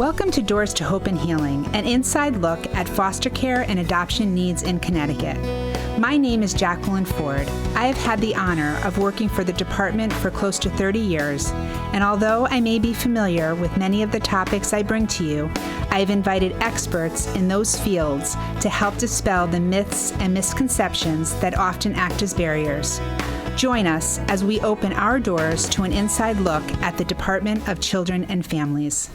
Welcome to Doors to Hope and Healing, an inside look at foster care and adoption needs in Connecticut. My name is Jacqueline Ford. I have had the honor of working for the department for close to 30 years, and although I may be familiar with many of the topics I bring to you, I have invited experts in those fields to help dispel the myths and misconceptions that often act as barriers. Join us as we open our doors to an inside look at the Department of Children and Families.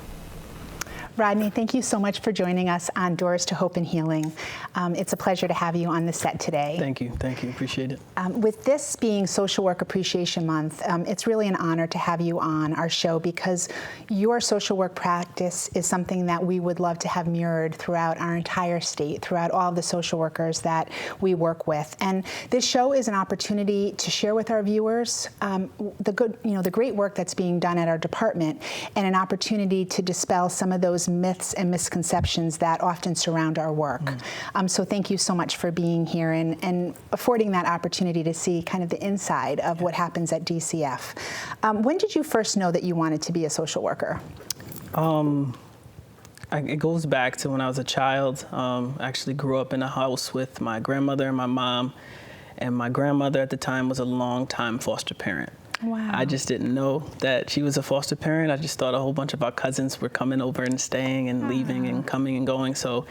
Rodney, thank you so much for joining us on Doors to Hope and Healing. It's a pleasure to have you on the set today. Thank you, appreciate it. With this being Social Work Appreciation Month, it's really an honor to have you on our show because your social work practice is something that we would love to have mirrored throughout our entire state, throughout all the social workers that we work with. And this show is an opportunity to share with our viewers the great work that's being done at our department, and an opportunity to dispel some of those myths and misconceptions that often surround our work. So thank you so much for being here and affording that opportunity to see kind of the inside of what happens at DCF. When did you first know that you wanted to be a social worker? It goes back to when I was a child. I actually grew up in a house with my grandmother and my mom, and my grandmother at the time was a long-time foster parent. Wow. I just didn't know that she was a foster parent. I just thought a whole bunch of our cousins were coming over and staying and leaving and coming and going. So,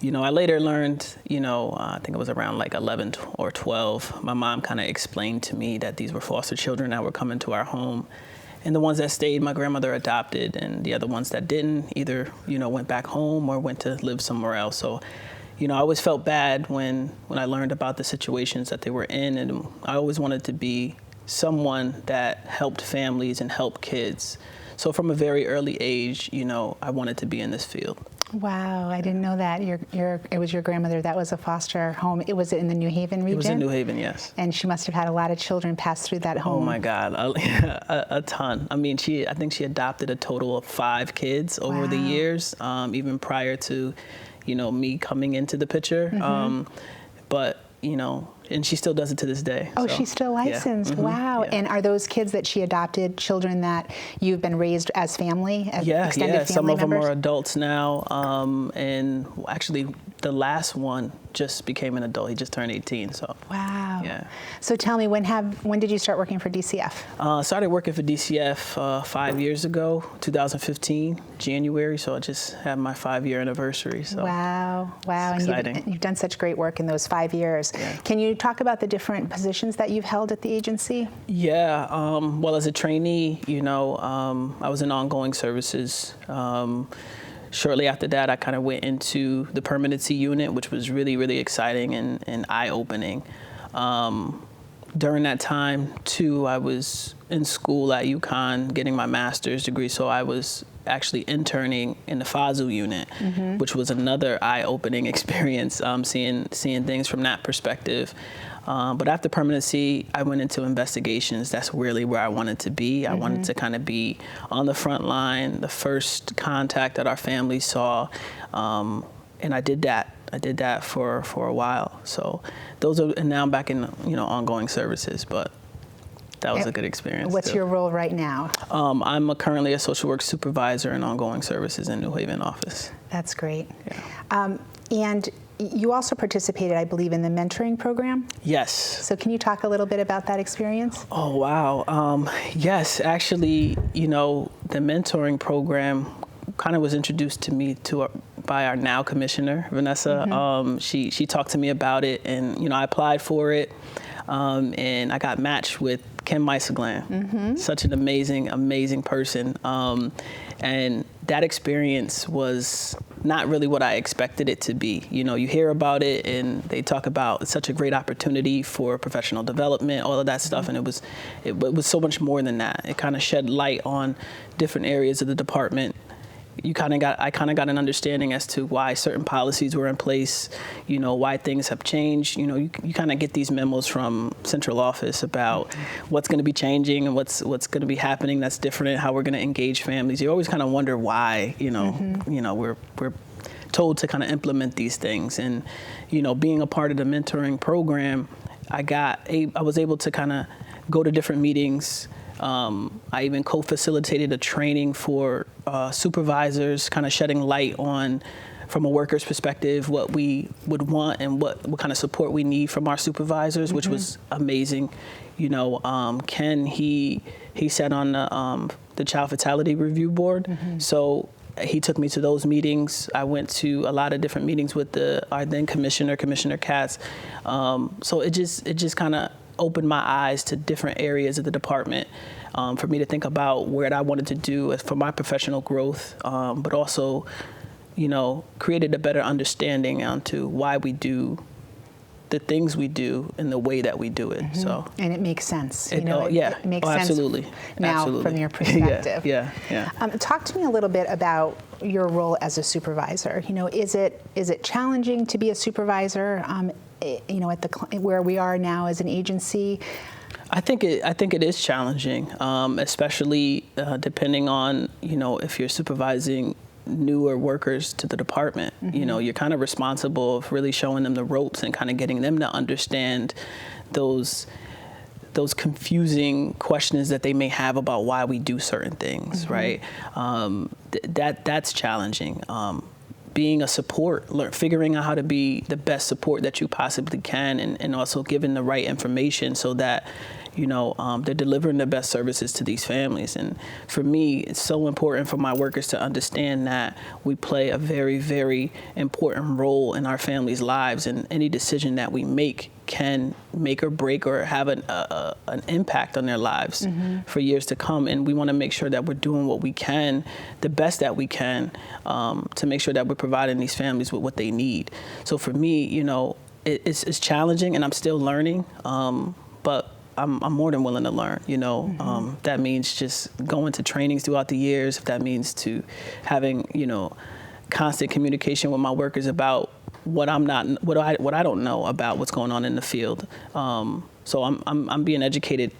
I later learned, I think it was around like 11 or 12, my mom kind of explained to me that these were foster children that were coming to our home. And the ones that stayed, my grandmother adopted, and the other ones that didn't either, went back home or went to live somewhere else. So, I always felt bad when I learned about the situations that they were in, and I always wanted to be someone that helped families and helped kids. So from a very early age, I wanted to be in this field. Wow, I didn't know that. It was your grandmother that was a foster home. Was it in the New Haven region? It was in New Haven, yes. And she must have had a lot of children pass through that home. Oh my God, a ton. I mean, I think she adopted a total of 5 kids over the years, even prior to, me coming into the picture. But, and she still does it to this day. Oh, so, she's still licensed. Yeah. Wow. Yeah. And are those kids that she adopted children that you've been raised as family, as extended family members? Some of them are adults now. And actually, the last one just became an adult. He just turned 18. So. Wow. Yeah. So tell me, when did you start working for DCF? Started working for DCF 5 years ago, 2015, January. So I just had my 5-year anniversary. So. Wow. And exciting. You've done such great work in those 5 years. Yeah. Can you talk about the different positions that you've held at the agency? Yeah. Well, as a trainee, I was in ongoing services. Shortly after that, I kind of went into the permanency unit, which was really, really exciting and eye-opening. During that time, too, I was in school at UConn getting my master's degree, so I was actually interning in the FASU unit, which was another eye-opening experience, seeing things from that perspective. But after permanency, I went into investigations. That's really where I wanted to be. I wanted to kind of be on the front line, the first contact that our family saw, and I did that. I did that for a while. So and now I'm back in ongoing services, but that was a good experience. What's your role right now? I'm currently a social work supervisor in ongoing services in New Haven office. That's great. Yeah. And you also participated, I believe, in the mentoring program? Yes. So can you talk a little bit about that experience? Oh, wow. Yes, actually, the mentoring program kind of was introduced to me by our now commissioner, Vanessa. She talked to me about it, and, I applied for it, and I got matched with Kim Meiseglan, such an amazing person. And that experience was not really what I expected it to be. You hear about it and they talk about it's such a great opportunity for professional development, all of that stuff, and it was so much more than that. It kind of shed light on different areas of the department. I kind of got an understanding as to why certain policies were in place, why things have changed. You kind of get these memos from central office about what's going to be changing and what's going to be happening that's different, how we're going to engage families. You always kind of wonder why, we're told to kind of implement these things. And, being a part of the mentoring program, I was able to kind of go to different meetings, I even co-facilitated a training for supervisors, kind of shedding light on, from a worker's perspective, what we would want and what kind of support we need from our supervisors, which was amazing. Ken, he sat on the Child Fatality Review Board, so he took me to those meetings. I went to a lot of different meetings with our then Commissioner Katz. So it just kind of opened my eyes to different areas of the department for me to think about what I wanted to do for my professional growth, but also, created a better understanding onto why we do the things we do and the way that we do it. So, and it makes sense. It makes sense absolutely. Now from your perspective. Yeah. Talk to me a little bit about your role as a supervisor. Is it challenging to be a supervisor? At where we are now as an agency. I think it is challenging, especially depending on if you're supervising newer workers to the department. You're kind of responsible of really showing them the ropes and kind of getting them to understand those confusing questions that they may have about why we do certain things, right? That's challenging. Being a support, figuring out how to be the best support that you possibly can, and also giving the right information so that they're delivering the best services to these families. And for me, it's so important for my workers to understand that we play a very, very important role in our families' lives, and any decision that we make can make or break or have an impact on their lives for years to come. And we want to make sure that we're doing what we can, the best that we can, to make sure that we're providing these families with what they need. So for me, it's challenging, and I'm still learning, but I'm more than willing to learn, That means just going to trainings throughout the years, if that means to having, constant communication with my workers about what I don't know about what's going on in the field. So I'm being educated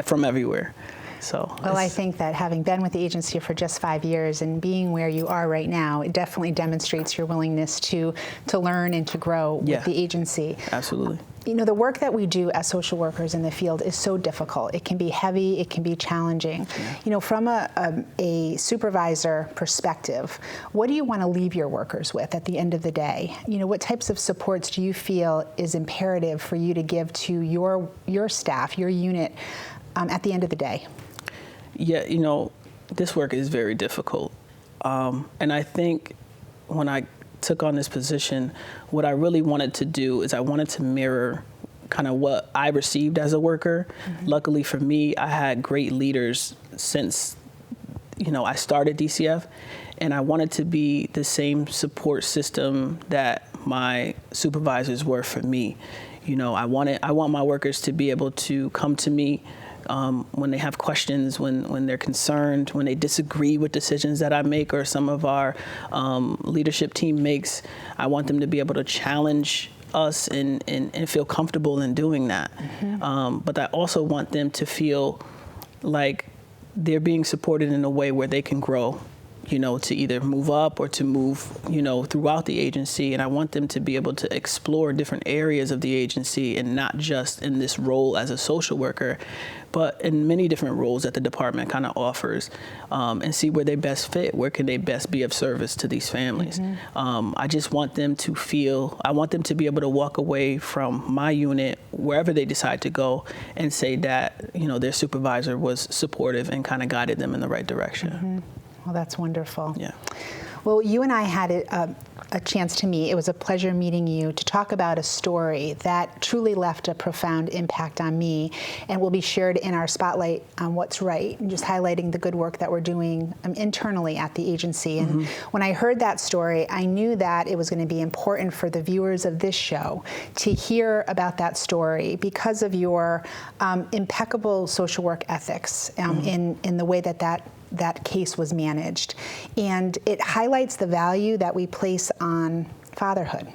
from everywhere. So well, I think that having been with the agency for just 5 years and being where you are right now, it definitely demonstrates your willingness to learn and to grow with the agency. Absolutely. The work that we do as social workers in the field is so difficult. It can be heavy, it can be challenging. From a supervisor perspective, what do you want to leave your workers with at the end of the day? What types of supports do you feel is imperative for you to give to your staff, your unit, at the end of the day? Yeah, this work is very difficult. And I think when I took on this position, what I really wanted to do is I wanted to mirror kind of what I received as a worker. Luckily for me, I had great leaders since, I started DCF, and I wanted to be the same support system that my supervisors were for me. I want my workers to be able to come to me when they have questions, when they're concerned, when they disagree with decisions that I make or some of our leadership team makes. I want them to be able to challenge us and feel comfortable in doing that. But I also want them to feel like they're being supported in a way where they can grow, to either move up or to move, throughout the agency. And I want them to be able to explore different areas of the agency, and not just in this role as a social worker, but in many different roles that the department kind of offers, and see where they best fit, where can they best be of service to these families. I just want them to I want them to be able to walk away from my unit, wherever they decide to go, and say that, their supervisor was supportive and kind of guided them in the right direction. Well, that's wonderful. Yeah. Well, you and I had a chance to meet. It was a pleasure meeting you to talk about a story that truly left a profound impact on me, and will be shared in our spotlight on What's Right, and just highlighting the good work that we're doing internally at the agency. And when I heard that story, I knew that it was going to be important for the viewers of this show to hear about that story because of your impeccable social work ethics in the way that case was managed. And it highlights the value that we place on fatherhood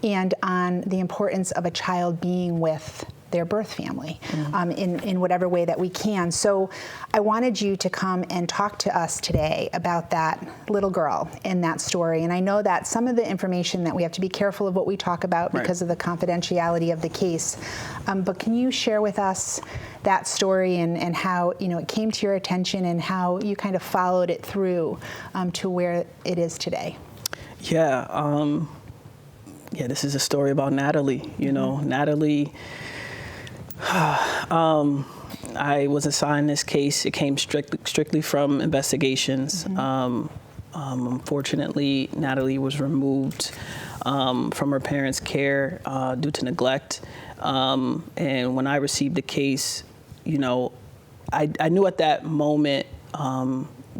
and on the importance of a child being with their birth family in whatever way that we can. So I wanted you to come and talk to us today about that little girl in that story. And I know that some of the information that we have to be careful of what we talk about because of the confidentiality of the case. But can you share with us that story and how it came to your attention and how you kind of followed it through to where it is today? Yeah. This is a story about Natalie. Natalie, I was assigned this case. It came strictly from investigations. Unfortunately, Natalie was removed from her parents' care due to neglect. And when I received the case, I knew at that moment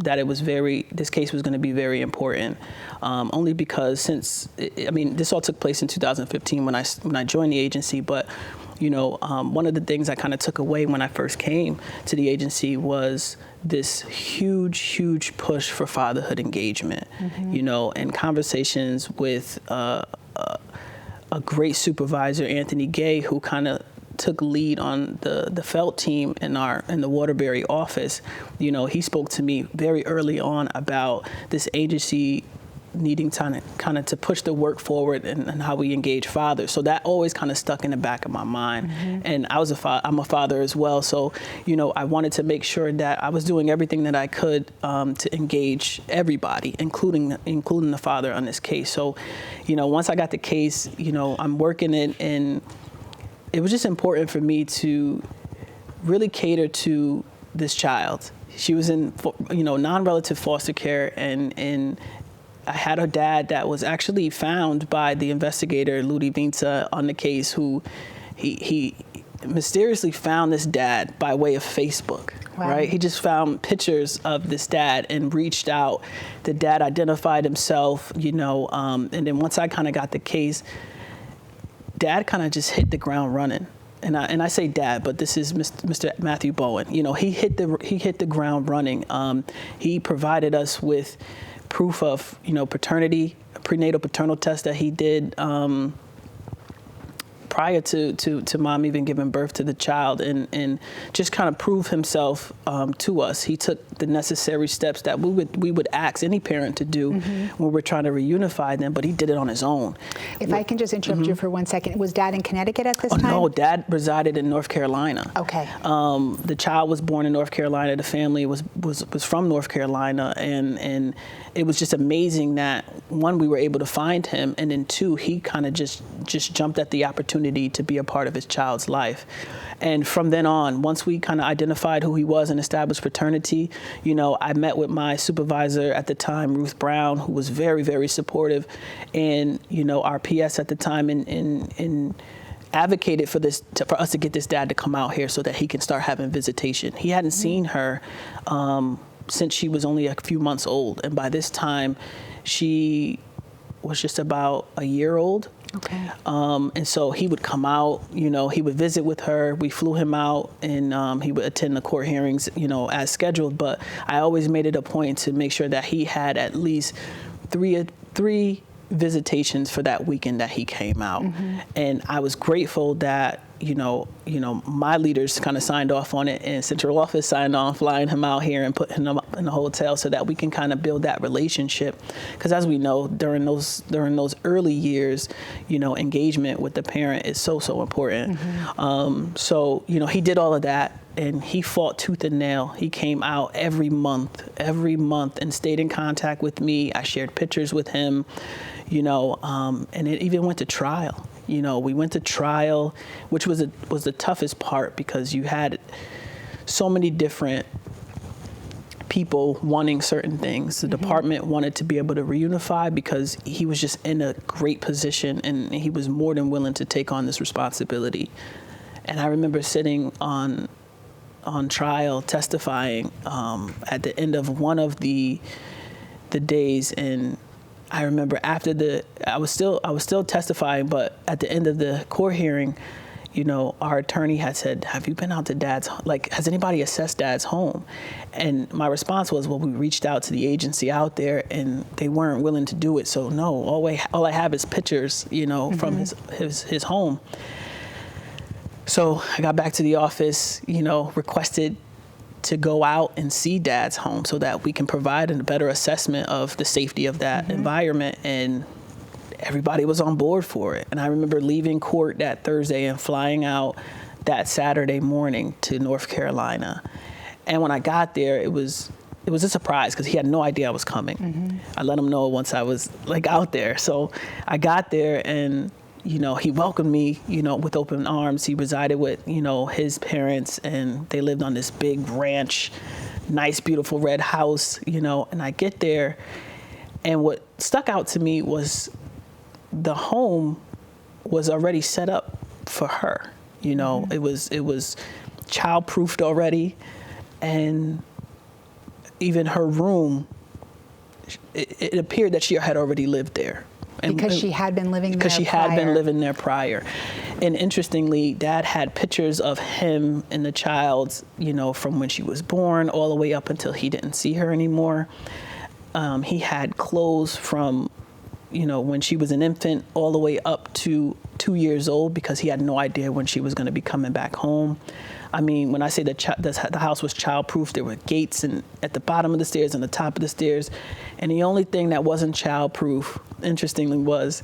that this case was going to be very important. Only because this all took place in 2015 when I joined the agency, but one of the things I kind of took away when I first came to the agency was this huge push for fatherhood engagement, and conversations with a great supervisor, Anthony Gay, who kind of took lead on the Felt team in the Waterbury office. He spoke to me very early on about this agency needing kind of to push the work forward and how we engage fathers. So that always kind of stuck in the back of my mind. And I'm a father as well. So, I wanted to make sure that I was doing everything that I could to engage everybody, including the father on this case. So, once I got the case, I'm working it, and it was just important for me to really cater to this child. She was in, non-relative foster care, and I had a dad that was actually found by the investigator, Ludi Vinta, on the case, who he mysteriously found this dad by way of Facebook, right? He just found pictures of this dad and reached out. The dad identified himself, and then once I kind of got the case, Dad kind of just hit the ground running. And I say dad, but this is Mr. Matthew Bowen. He hit the ground running. He provided us with proof of, paternity, a prenatal paternal test that he did prior to mom even giving birth to the child, and just kind of prove himself to us. He took the necessary steps that we would ask any parent to do when we're trying to reunify them, but he did it on his own. If I can just interrupt you for 1 second, was Dad in Connecticut at this time? No, Dad resided in North Carolina. Okay. The child was born in North Carolina. The family was from North Carolina, and it was just amazing that, one, we were able to find him, and then two, he kind of just jumped at the opportunity to be a part of his child's life. And from then on, once we kind of identified who he was and established paternity, I met with my supervisor at the time, Ruth Brown, who was very, very supportive, and our PS at the time, and advocated for for us to get this dad to come out here so that he can start having visitation. He hadn't seen her since she was only a few months old, and by this time, she was just about a year old. Okay. And so he would come out, he would visit with her. We flew him out, and he would attend the court hearings, as scheduled. But I always made it a point to make sure that he had at least three visitations for that weekend that he came out. And I was grateful that, my leaders kind of signed off on it, and central office signed on flying him out here and putting him up in the hotel so that we can kind of build that relationship. Because as we know, during those early years, engagement with the parent is so important. So, he did all of that, and he fought tooth and nail. He came out every month, and stayed in contact with me. I shared pictures with him, and it even went to trial. We went to trial, which was the toughest part, because you had so many different people wanting certain things. The department wanted to be able to reunify because he was just in a great position, and he was more than willing to take on this responsibility. And I remember sitting on trial, testifying at the end of one of the days, and I remember I was still testifying, but at the end of the court hearing, our attorney had said, "Have you been out to Dad's? Has anybody assessed Dad's home?" And my response was, "Well, we reached out to the agency out there, and they weren't willing to do it. So no, all I have is pictures, from his home." So I got back to the office, requested to go out and see Dad's home so that we can provide a better assessment of the safety of that environment. And everybody was on board for it. And I remember leaving court that Thursday and flying out that Saturday morning to North Carolina. And when I got there, it was a surprise because he had no idea I was coming. I let him know once I was out there. So I got there and he welcomed me, with open arms. He resided with, his parents, and they lived on this big ranch, nice, beautiful red house, and I get there, and what stuck out to me was the home was already set up for her. It was child-proofed already, and even her room, it appeared that she had already lived there. Because she had been living there Because she had been living there prior. And interestingly, Dad had pictures of him and the child, from when she was born all the way up until he didn't see her anymore. He had clothes from, when she was an infant all the way up to 2 years old, because he had no idea when she was going to be coming back home. I mean, when I say the house was childproof, there were gates at the bottom of the stairs and the top of the stairs. And the only thing that wasn't childproof, interestingly, was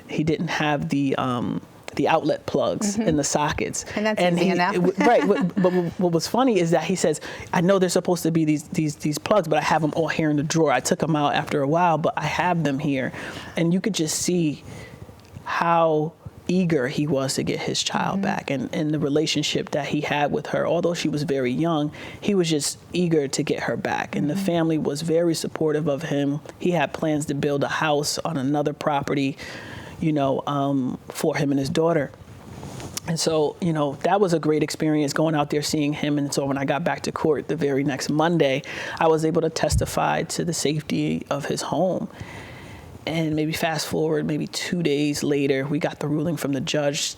he didn't have the outlet plugs in the sockets. And that's easy enough. Right. But what was funny is that he says, I know they're supposed to be these plugs, but I have them all here in the drawer. I took them out after a while, but I have them here. And you could just see how eager he was to get his child back, and the relationship that he had with her. Although she was very young, he was just eager to get her back, and the family was very supportive of him. He had plans to build a house on another property, for him and his daughter. And so, that was a great experience, going out there, seeing him. And so when I got back to court the very next Monday, I was able to testify to the safety of his home. And maybe fast forward, maybe 2 days later, we got the ruling from the judge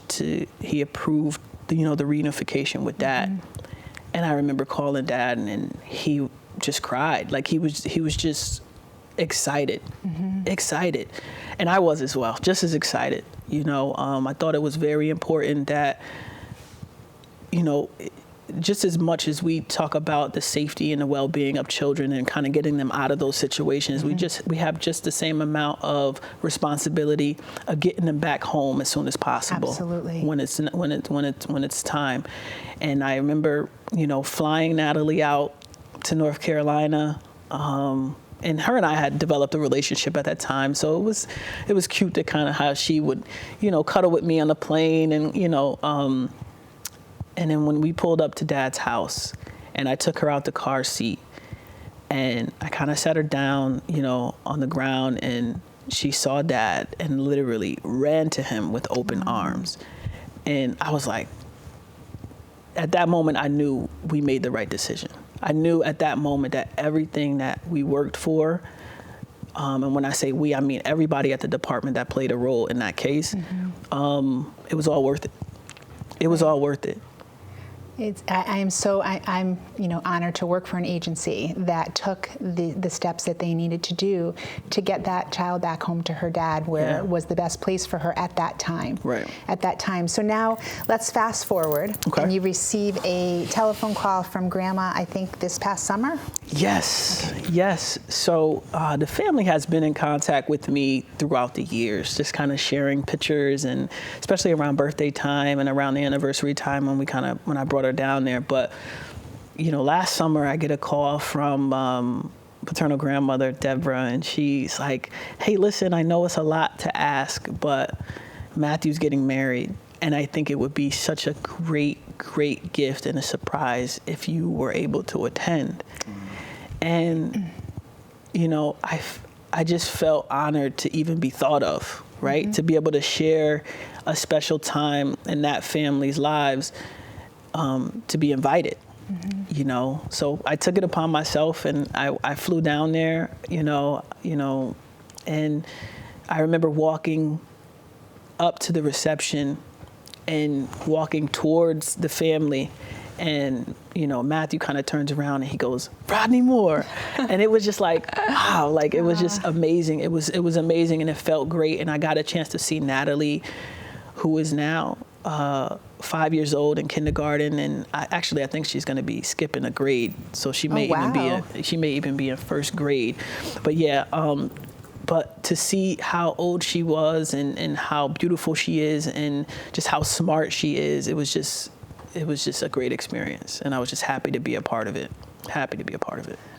he approved, the reunification with Dad. And I remember calling Dad, and he just cried. Like he was just excited, excited. And I was as well, just as excited. I thought it was very important that, just as much as we talk about the safety and the well-being of children and kind of getting them out of those situations, we have just the same amount of responsibility of getting them back home as soon as possible. Absolutely. When it's time. And I remember, flying Natalie out to North Carolina, and her and I had developed a relationship at that time, so it was cute to kind of how she would, cuddle with me on the plane, and and then when we pulled up to Dad's house, and I took her out the car seat, and I kind of sat her down, on the ground, and she saw Dad and literally ran to him with open arms. And I was like, at that moment, I knew we made the right decision. I knew at that moment that everything that we worked for, and when I say we, I mean everybody at the department that played a role in that case, it was all worth it. It was all worth it. I'm honored to work for an agency that took the steps that they needed to do to get that child back home to her dad, where it was the best place for her at that time. Right. At that time. So now let's fast forward. Okay. And you receive a telephone call from Grandma, I think this past summer? Yes, yes. So the family has been in contact with me throughout the years, just kind of sharing pictures, and especially around birthday time and around the anniversary time when I brought her down there. But last summer I get a call from paternal grandmother Deborah, and she's like, hey, listen, I know it's a lot to ask, but Matthew's getting married, and I think it would be such a great gift and a surprise if you were able to attend. And I just felt honored to even be thought of, right? To be able to share a special time in that family's lives, to be invited, So I took it upon myself, and I flew down there, and I remember walking up to the reception and walking towards the family, and Matthew kind of turns around and he goes, Rodney Moore. And it was just like, wow, like it was just amazing. It was amazing, and it felt great. And I got a chance to see Natalie, who is now 5 years old in kindergarten, and I think she's going to be skipping a grade, so she may even be in first grade. But yeah, but to see how old she was and how beautiful she is and just how smart she is, it was just a great experience, and I was just happy to be a part of it.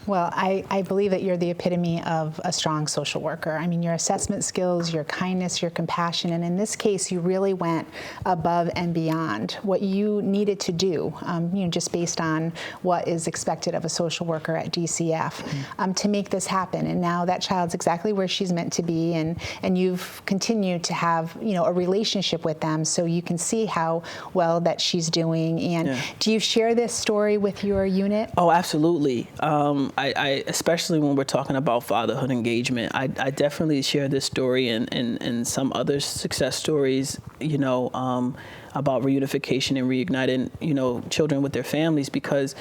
Well, I believe that you're the epitome of a strong social worker. I mean, your assessment skills, your kindness, your compassion, and in this case, you really went above and beyond what you needed to do, just based on what is expected of a social worker at DCF to make this happen. And now that child's exactly where she's meant to be, and you've continued to have, a relationship with them, so you can see how well that she's doing. And do you share this story with your unit? Oh, absolutely. I especially when we're talking about fatherhood engagement, I definitely share this story and some other success stories, about reunification and reigniting, children with their families, because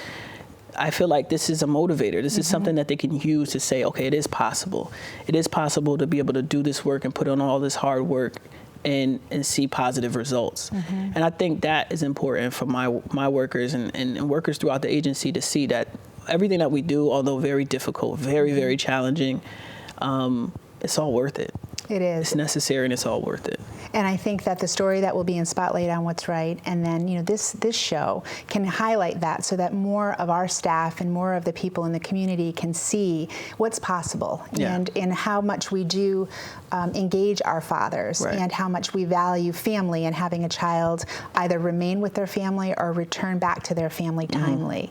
I feel like this is a motivator. This is something that they can use to say, okay, it is possible. It is possible to be able to do this work and put on all this hard work and see positive results. And I think that is important for my workers and workers throughout the agency to see that everything that we do, although very difficult, very, very challenging, it's all worth it. It is. It's necessary and it's all worth it. And I think that the story that will be in Spotlight on What's Right, and then this show can highlight that, so that more of our staff and more of the people in the community can see what's possible and how much we do engage our fathers, and how much we value family and having a child either remain with their family or return back to their family timely.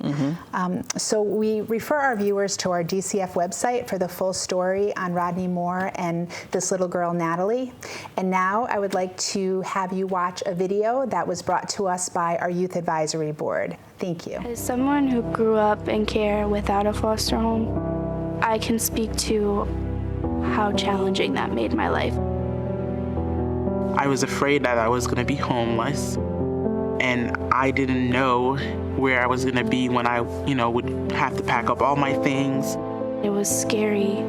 So we refer our viewers to our DCF website for the full story on Rodney Moore and this little girl, Natalie. And now I would like to have you watch a video that was brought to us by our Youth Advisory Board. Thank you. As someone who grew up in care without a foster home, I can speak to how challenging that made my life. I was afraid that I was going to be homeless, and I didn't know where I was going to be when I, would have to pack up all my things. It was scary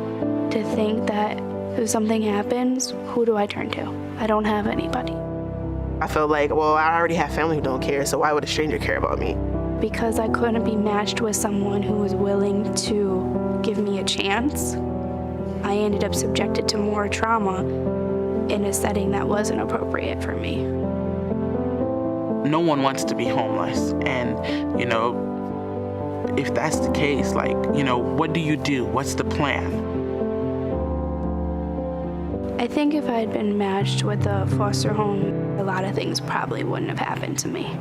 to think that if something happens, who do I turn to? I don't have anybody. I felt like, well, I already have family who don't care, so why would a stranger care about me? Because I couldn't be matched with someone who was willing to give me a chance, I ended up subjected to more trauma in a setting that wasn't appropriate for me. No one wants to be homeless, and, if that's the case, what do you do? What's the plan? I think if I had been matched with a foster home, a lot of things probably wouldn't have happened to me.